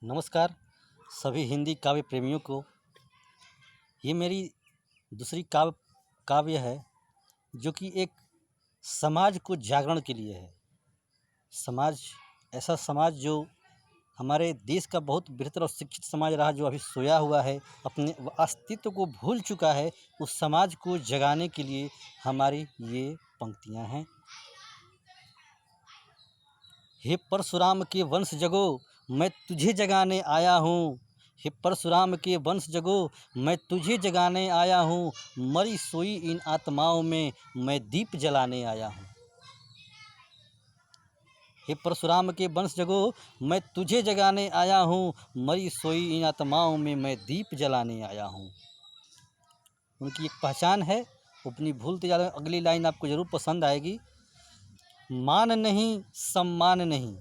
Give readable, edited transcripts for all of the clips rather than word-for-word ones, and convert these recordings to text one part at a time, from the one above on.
नमस्कार सभी हिंदी काव्य प्रेमियों को। ये मेरी दूसरी काव्य है जो कि एक समाज को जागरण के लिए है। समाज, ऐसा समाज जो हमारे देश का बहुत बेहतर और शिक्षित समाज रहा, जो अभी सोया हुआ है, अपने अस्तित्व को भूल चुका है, उस समाज को जगाने के लिए हमारी ये पंक्तियाँ हैं। हे परशुराम के वंश जगो, मैं तुझे जगाने आया हूँ। हे परशुराम के वंश जगो, मैं तुझे जगाने आया हूँ। मरी सोई इन आत्माओं में मैं दीप जलाने आया हूँ। हे परशुराम के वंश जगो, मैं तुझे जगाने आया हूँ। मरी सोई इन आत्माओं में मैं दीप जलाने आया हूँ। उनकी एक पहचान है, अपनी भूलते जा रहे हैं। अगली लाइन आपको ज़रूर पसंद आएगी। मान नहीं सम्मान नहीं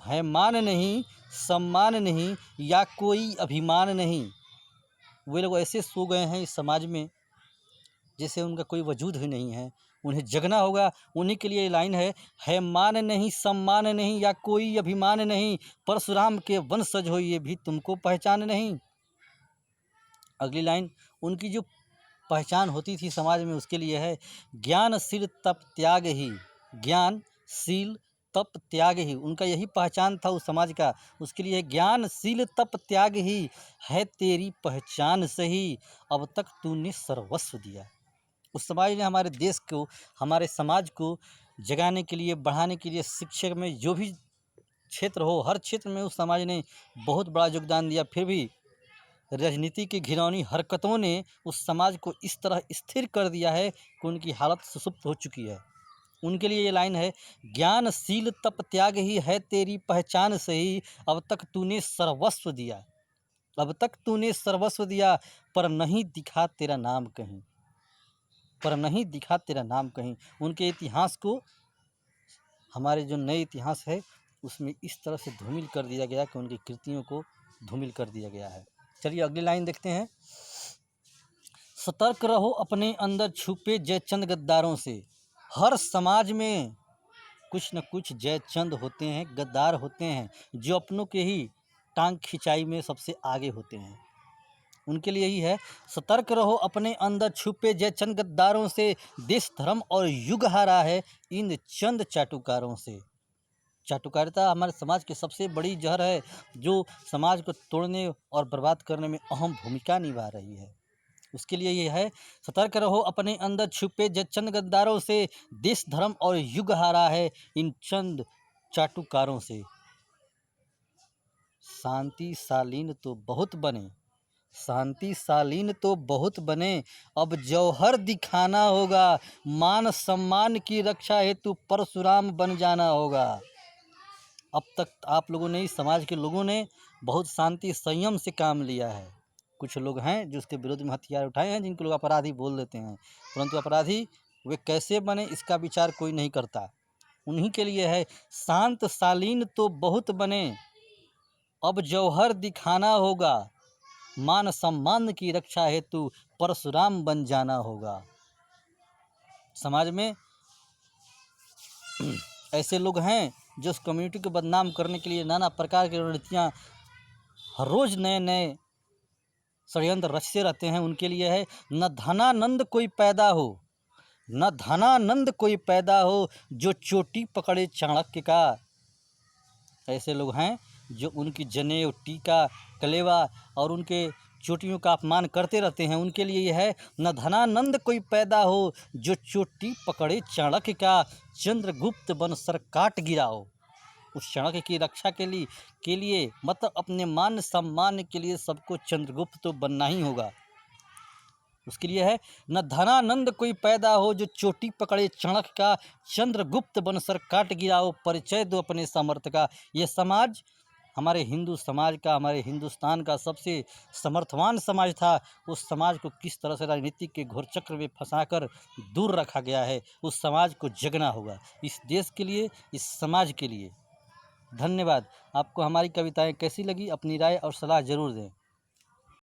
है, मान नहीं सम्मान नहीं या कोई अभिमान नहीं। वे लोग ऐसे सो गए हैं इस समाज में जैसे उनका कोई वजूद ही नहीं है। उन्हें जगना होगा। उन्हीं के लिए ये लाइन है मान नहीं सम्मान नहीं या कोई अभिमान नहीं। परशुराम के वंशज हो ये भी तुमको पहचान नहीं। अगली लाइन उनकी जो पहचान होती थी समाज में, उसके लिए है ज्ञानशील तप त्याग ही। ज्ञानशील तप त्याग ही, उनका यही पहचान था उस समाज का। उसके लिए ज्ञानशील तप त्याग ही है तेरी पहचान सही, अब तक तूने सर्वस्व दिया। उस समाज ने हमारे देश को, हमारे समाज को जगाने के लिए, बढ़ाने के लिए, शिक्षा में जो भी क्षेत्र हो, हर क्षेत्र में उस समाज ने बहुत बड़ा योगदान दिया। फिर भी राजनीति की घिनौनी हरकतों ने उस समाज को इस तरह स्थिर कर दिया है कि उनकी हालत सुसुप्त हो चुकी है। उनके लिए ये लाइन है ज्ञानशील तप त्याग ही है तेरी पहचान सही, अब तक तूने सर्वस्व दिया। अब तक तूने सर्वस्व दिया, पर नहीं दिखा तेरा नाम कहीं, पर नहीं दिखा तेरा नाम कहीं। उनके इतिहास को, हमारे जो नए इतिहास है उसमें इस तरह से धूमिल कर दिया गया कि उनकी कृतियों को धूमिल कर दिया गया है। चलिए अगली लाइन देखते हैं। सतर्क रहो अपने अंदर छुपे जयचंद गद्दारों से। हर समाज में कुछ न कुछ जयचंद होते हैं, गद्दार होते हैं, जो अपनों के ही टांग खिंचाई में सबसे आगे होते हैं। उनके लिए यही है सतर्क रहो अपने अंदर छुपे जयचंद गद्दारों से। देश धर्म और युग हारा है इन चंद चाटुकारों से। चाटुकारिता हमारे समाज की सबसे बड़ी जहर है, जो समाज को तोड़ने और बर्बाद करने में अहम भूमिका निभा रही है। उसके लिए ये है सतर्क रहो अपने अंदर छुपे जयचंद गद्दारों से। देश धर्म और युग हारा है इन चंद चाटुकारों से। शांति शालीन तो बहुत बने, शांति शालीन तो बहुत बने, अब जौहर दिखाना होगा। मान सम्मान की रक्षा हेतु परशुराम बन जाना होगा। अब तक आप लोगों ने, इस समाज के लोगों ने बहुत शांति संयम से काम लिया है। कुछ लोग हैं जो उसके विरोध में हथियार उठाए हैं, जिनको लोग अपराधी बोल देते हैं, परंतु अपराधी वे कैसे बने इसका विचार कोई नहीं करता। उन्हीं के लिए है शांत शालीन तो बहुत बने, अब जौहर दिखाना होगा। मान सम्मान की रक्षा हेतु परशुराम बन जाना होगा। समाज में ऐसे लोग हैं जो उस कम्युनिटी को बदनाम करने के लिए नाना प्रकार की रणनीतियाँ, हर रोज़ नए नए षड्यंत्र रचते रहते हैं। उनके लिए है न धनानंद कोई पैदा हो, न धनानंद कोई पैदा हो, जो चोटी पकड़े चाणक्य का। ऐसे लोग हैं जो उनकी जनेऊ, टीका, कलेवा और उनके चोटियों का अपमान करते रहते हैं। उनके लिए यह है न धनानंद कोई पैदा हो, जो चोटी पकड़े चाणक्य का। चंद्रगुप्त बन सर काट गिराओ। उस चाणक्य की रक्षा के लिए मतलब अपने मान सम्मान के लिए सबको चंद्रगुप्त तो बनना ही होगा। उसके लिए है न धनानंद कोई पैदा हो, जो चोटी पकड़े चाणक्य का। चंद्रगुप्त बन सर काट गिराओ, परिचय दो अपने सामर्थ्य का। ये समाज हमारे हिंदू समाज का, हमारे हिंदुस्तान का सबसे समर्थवान समाज था। उस समाज को किस तरह से राजनीति के घोर चक्र में फंसाकर दूर रखा गया है, उस समाज को जगना होगा। इस देश के लिए, इस समाज के लिए। धन्यवाद। आपको हमारी कविताएं कैसी लगी, अपनी राय और सलाह ज़रूर दें।